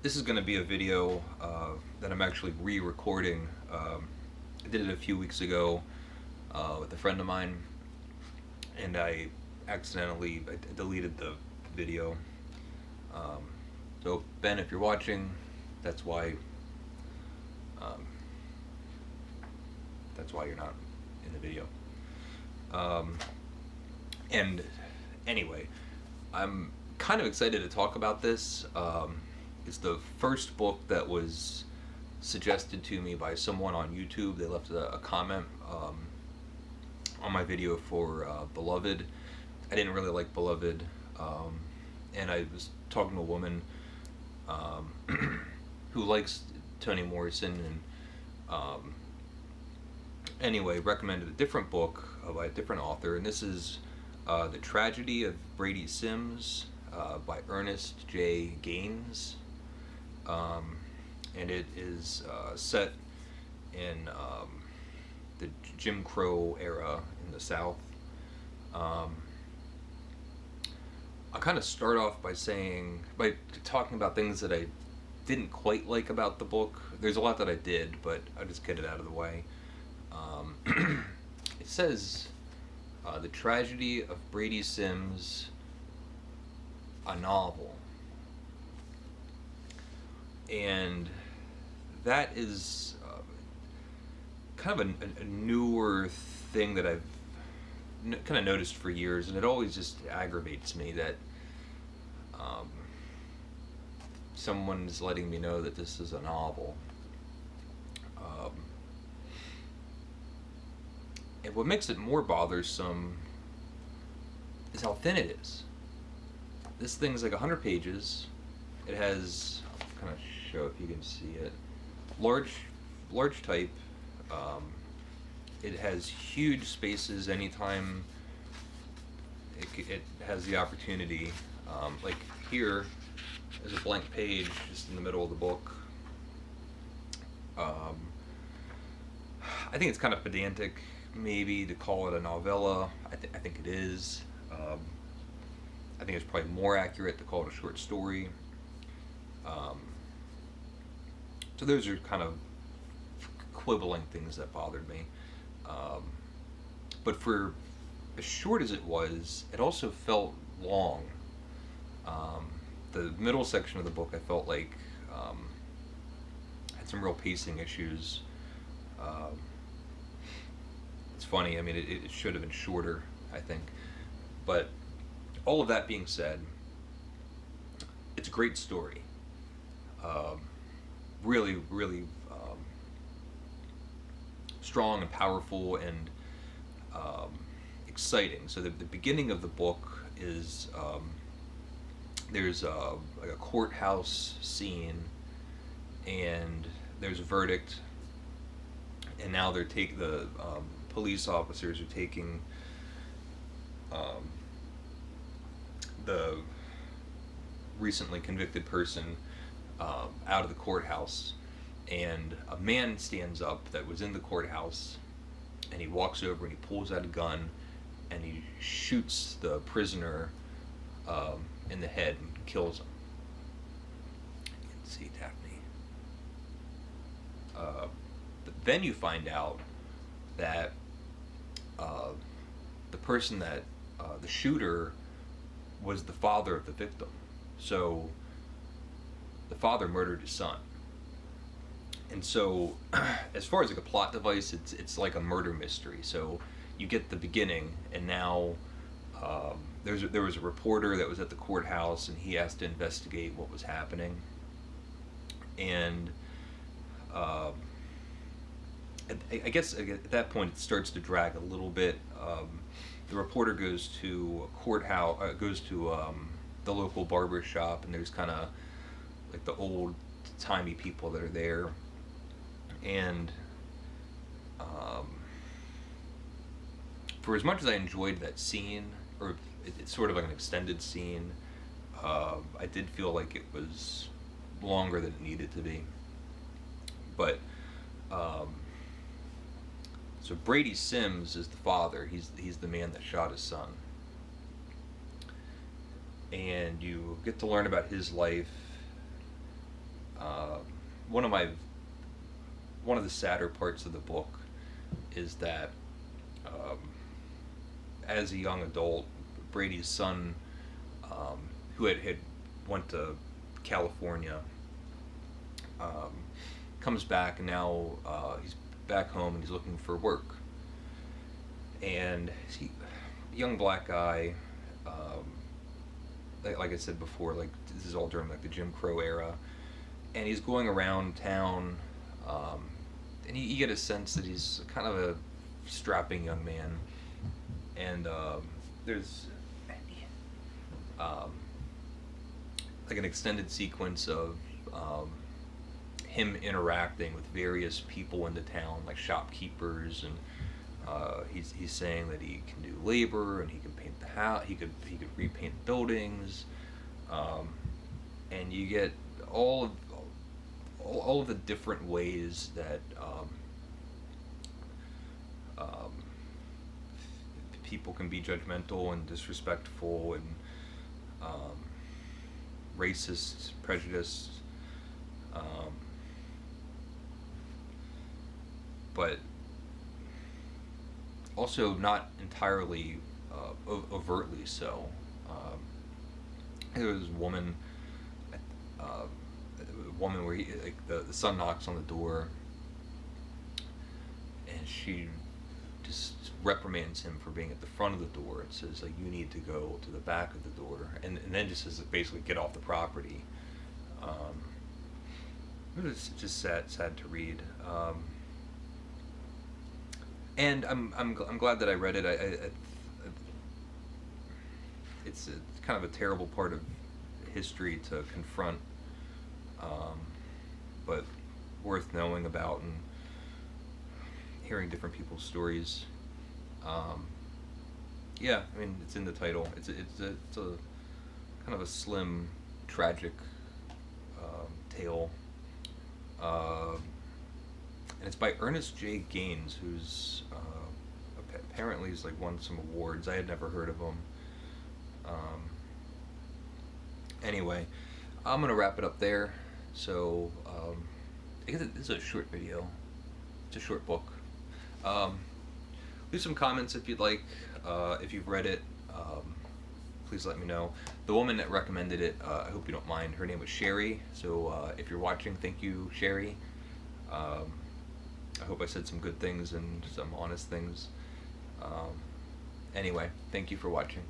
This is going to be a video that I'm actually re-recording. I did it a few weeks ago with a friend of mine, and I accidentally deleted the video. So Ben, if you're watching, that's why. Um, that's why you're not in the video. And anyway, I'm kind of excited to talk about this. It's the first book that was suggested to me by someone on YouTube. They left a comment on my video for Beloved. I didn't really like Beloved, and I was talking to a woman who likes Toni Morrison, and anyway, recommended a different book by a different author, and this is The Tragedy of Brady Sims by Ernest J. Gaines. And it is set in the Jim Crow era in the South. I'll kind of start off by talking about things that I didn't quite like about the book. There's a lot that I did, but I'll just get it out of the way. It says, The Tragedy of Brady Sims, a novel. And that is kind of a newer thing that I've kind of noticed for years, and it always just aggravates me that someone's letting me know that this is a novel. And what makes it more bothersome is how thin it is. This thing's like 100 pages. It has, I'll kind of show if you can see it, large type. It has huge spaces anytime it has the opportunity. Like here is a blank page just in the middle of the book. I think it's kind of pedantic maybe to call it a novella. I think it is. I think it's probably more accurate to call it a short story. So those are kind of quibbling things that bothered me. But for as short as it was, it also felt long. The middle section of the book I felt like had some real pacing issues. It's funny, I mean, it should have been shorter, I think. But all of that being said, it's a great story. Really, really strong and powerful and exciting. So the beginning of the book is there's like a courthouse scene, and there's a verdict, and now the police officers are taking the recently convicted person out of the courthouse, and a man stands up that was in the courthouse, and he walks over and he pulls out a gun and he shoots the prisoner in the head and kills him. You can see Daphne. But then you find out that the person that the shooter was the father of the victim. So the father murdered his son. And so as far as like a plot device, it's like a murder mystery. So you get the beginning, and now there was a reporter that was at the courthouse, and he has to investigate what was happening. And I guess at that point it starts to drag a little bit. The reporter goes to a courthouse, goes to the local barber shop, and there's kind of like the old timey people that are there, and for as much as I enjoyed that scene, or it's sort of like an extended scene, I did feel like it was longer than it needed to be. But so Brady Sims is the father. He's the man that shot his son, and you get to learn about his life one of my one of the sadder parts of the book is that um, as a young adult, Brady's son, who had went to California, um, comes back, and now he's back home and he's looking for work. And he, young black guy, like I said before, like this is all during like the Jim Crow era, and he's going around town, um, and you get a sense that he's kind of a strapping young man, and there's um, like an extended sequence of him interacting with various people in the town, like shopkeepers, and he's saying that he can do labor and he can paint the house, he could repaint buildings, um, and you get all of all of the different ways that um, people can be judgmental and disrespectful and um, racist, prejudiced, um, but also not entirely overtly so. There was a woman, where he, like the son knocks on the door, and she just reprimands him for being at the front of the door and says like you need to go to the back of the door, and then just says basically get off the property. It was just sad to read. And I'm glad that I read it. It's kind of a terrible part of history to confront, but worth knowing about and hearing different people's stories. Yeah, I mean it's in the title. It's a kind of a slim, tragic tale. And it's by Ernest J. Gaines, who's apparently he's like won some awards. I had never heard of him. Anyway, I'm gonna wrap it up there. So I guess this is a short video. It's a short book. Leave some comments if you'd like. If you've read it, please let me know. The woman that recommended it, I hope you don't mind. Her name was Sherry. So if you're watching, thank you, Sherry. I hope I said some good things and some honest things. Anyway, thank you for watching.